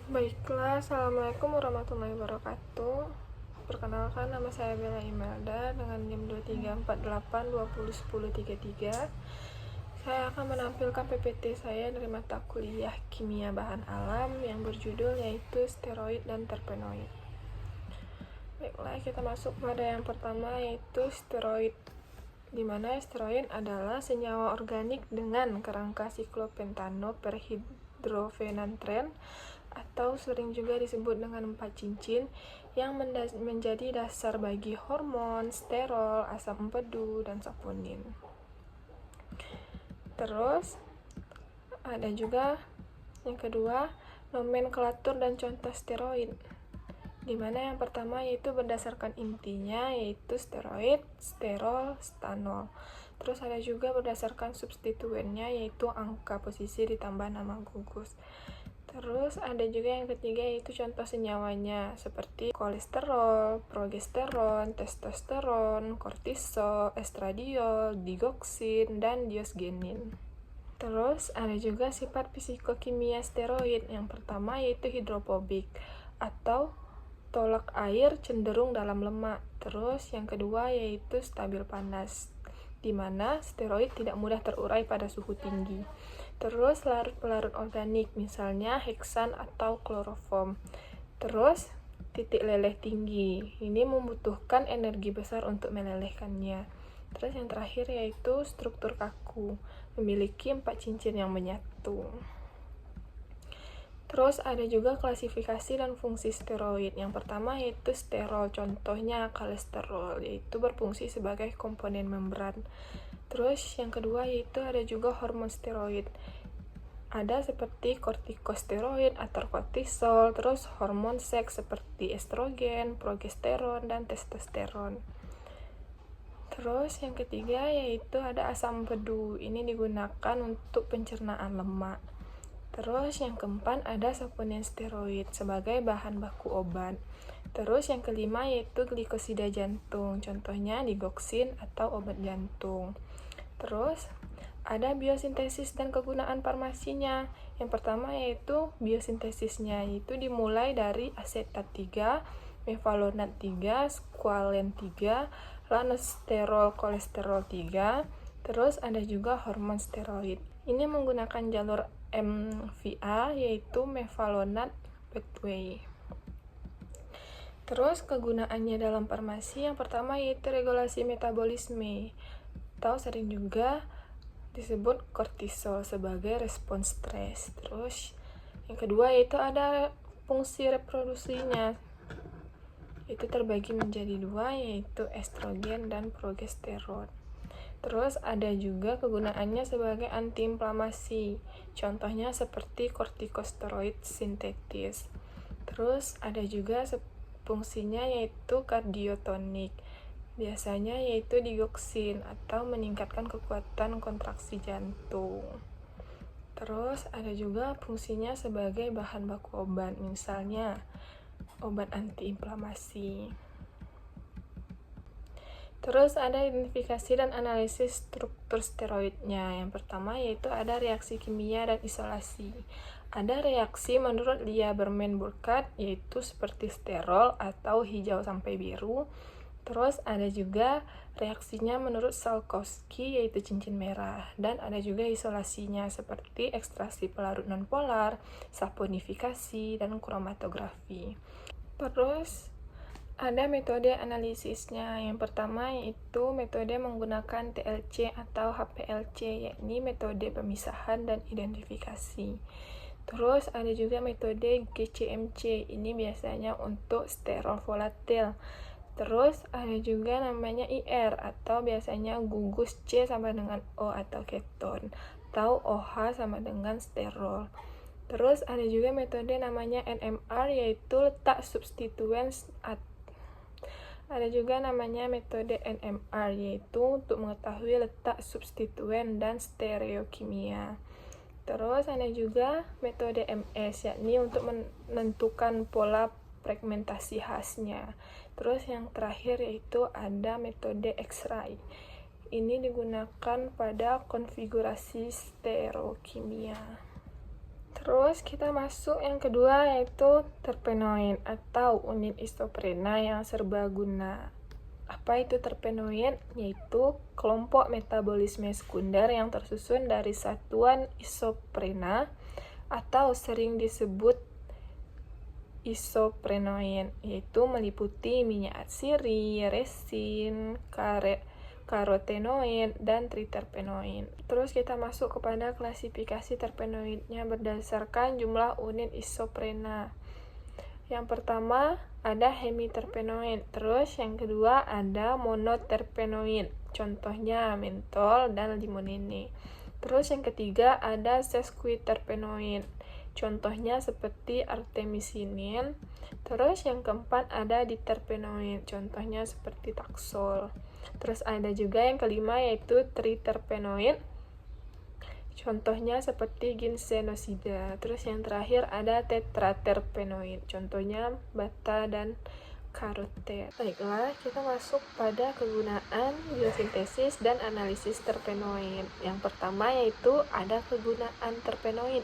Baiklah, Assalamualaikum warahmatullahi wabarakatuh. Perkenalkan, nama saya Bella Imelda dengan NIM 2348201033. Saya akan menampilkan PPT saya dari mata kuliah Kimia Bahan Alam yang berjudul yaitu steroid dan terpenoid. Baiklah, kita masuk pada yang pertama yaitu steroid, di mana steroid adalah senyawa organik dengan kerangka siklopentano perhidrofenantren atau sering juga disebut dengan 4 cincin yang menjadi dasar bagi hormon, sterol, asam empedu, dan saponin. Terus ada juga yang kedua, nomenklatur dan contoh steroid, di mana yang pertama yaitu berdasarkan intinya yaitu steroid, sterol, stanol. Terus ada juga berdasarkan substituennya yaitu angka posisi ditambah nama gugus. Terus ada juga yang ketiga yaitu contoh senyawanya seperti kolesterol, progesteron, testosteron, kortisol, estradiol, digoksin, dan diosgenin. Terus ada juga sifat fisikokimia steroid. Yang pertama yaitu hidrofobik atau tolak air cenderung dalam lemak. Terus yang kedua yaitu stabil panas, di mana steroid tidak mudah terurai pada suhu tinggi. Terus larut-pelarut organik, misalnya heksan atau kloroform. Terus titik leleh tinggi, ini membutuhkan energi besar untuk melelehkannya. Terus yang terakhir yaitu struktur kaku, memiliki 4 cincin yang menyatu. Terus ada juga klasifikasi dan fungsi steroid. Yang pertama yaitu sterol, contohnya kolesterol, yaitu berfungsi sebagai komponen membran. Terus yang kedua yaitu ada juga hormon steroid. Ada seperti kortikosteroid atau kortisol, terus hormon seks seperti estrogen, progesteron, dan testosteron. Terus yang ketiga yaitu ada asam empedu. Ini digunakan untuk pencernaan lemak. Terus yang keempat ada saponin steroid sebagai bahan baku obat. Terus yang kelima yaitu glikosida jantung, contohnya digoksin atau obat jantung. Terus ada biosintesis dan kegunaan farmasinya. Yang pertama yaitu biosintesisnya, yaitu dimulai dari asetat 3, mevalonat 3, squalen 3, lanosterol kolesterol 3. Terus ada juga hormon steroid. Ini menggunakan jalur MVA yaitu mevalonate pathway. Terus kegunaannya dalam farmasi yang pertama yaitu regulasi metabolisme, atau sering juga disebut kortisol sebagai respons stres. Terus yang kedua yaitu ada fungsi reproduksinya, itu terbagi menjadi 2 yaitu estrogen dan progesteron. Terus ada juga kegunaannya sebagai antiinflamasi, contohnya seperti kortikosteroid sintetis. Terus ada juga fungsinya yaitu kardiotonik, biasanya yaitu digoksin atau meningkatkan kekuatan kontraksi jantung. Terus ada juga fungsinya sebagai bahan baku obat, misalnya obat antiinflamasi. Terus ada identifikasi dan analisis struktur steroidnya. Yang pertama yaitu ada reaksi kimia dan isolasi. Ada reaksi menurut Lieberman-Burkhardt yaitu seperti sterol atau hijau sampai biru. Terus ada juga reaksinya menurut Salkowski yaitu cincin merah. Dan ada juga isolasinya seperti ekstraksi pelarut nonpolar, saponifikasi, dan kromatografi. Terus ada metode analisisnya. Yang pertama yaitu metode menggunakan TLC atau HPLC, yakni metode pemisahan dan identifikasi. Terus ada juga metode GCMC, ini biasanya untuk sterol volatil. Terus ada juga namanya IR atau biasanya gugus C sama dengan O atau keton, atau OH sama dengan sterol. Terus ada juga metode namanya NMR yaitu letak substituen. Ada juga namanya metode NMR yaitu untuk mengetahui letak substituen dan stereokimia. Terus ada juga metode MS yakni untuk menentukan pola fragmentasi khasnya. Terus yang terakhir yaitu ada metode X-ray. Ini digunakan pada konfigurasi stereokimia. Terus kita masuk yang kedua yaitu terpenoid atau unit isoprena yang serbaguna. Apa itu terpenoid? Yaitu kelompok metabolisme sekunder yang tersusun dari satuan isoprena atau sering disebut isoprenoid, yaitu meliputi minyak atsiri, resin, karotenoid, dan triterpenoid. Terus kita masuk kepada klasifikasi terpenoidnya berdasarkan jumlah unit isoprena. Yang pertama ada hemiterpenoid, terus yang kedua ada monoterpenoid, contohnya mentol dan limonene. Terus yang ketiga ada sesquiterpenoid, contohnya seperti artemisinin. Terus yang keempat ada diterpenoid, contohnya seperti taksol. Terus ada juga yang kelima yaitu triterpenoid, contohnya seperti ginsenosida. Terus yang terakhir ada tetraterpenoid, contohnya bata dan karoten. Baiklah, kita masuk pada kegunaan biosintesis dan analisis terpenoid. Yang pertama yaitu ada kegunaan terpenoid,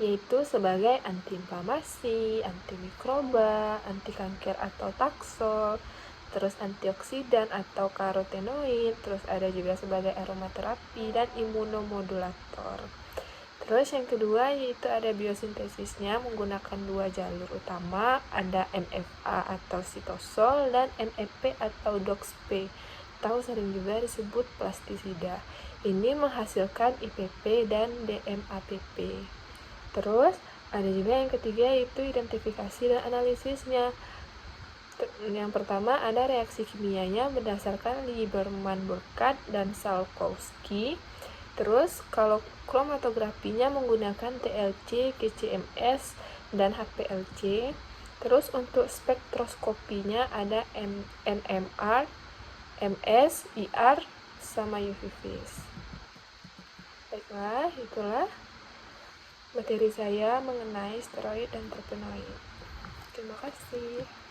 yaitu sebagai antiinflamasi, antimikroba, anti kanker atau taksol, terus antioksidan atau karotenoid, terus ada juga sebagai aromaterapi dan imunomodulator. Terus yang kedua yaitu ada biosintesisnya menggunakan dua jalur utama, ada MFA atau sitosol dan MEP atau DOXP, atau sering juga disebut plastisida. Ini menghasilkan IPP dan DMAPP. Terus ada juga yang ketiga yaitu identifikasi dan analisisnya. Yang pertama ada reaksi kimianya berdasarkan Lieberman-Burkhardt dan Salkowski. Terus kalau kromatografinya menggunakan TLC, GCMS, dan HPLC. Terus untuk spektroskopinya ada NMR, MS, IR, sama UV vis. Baiklah, itulah materi saya mengenai steroid dan terpenoid. Terima kasih.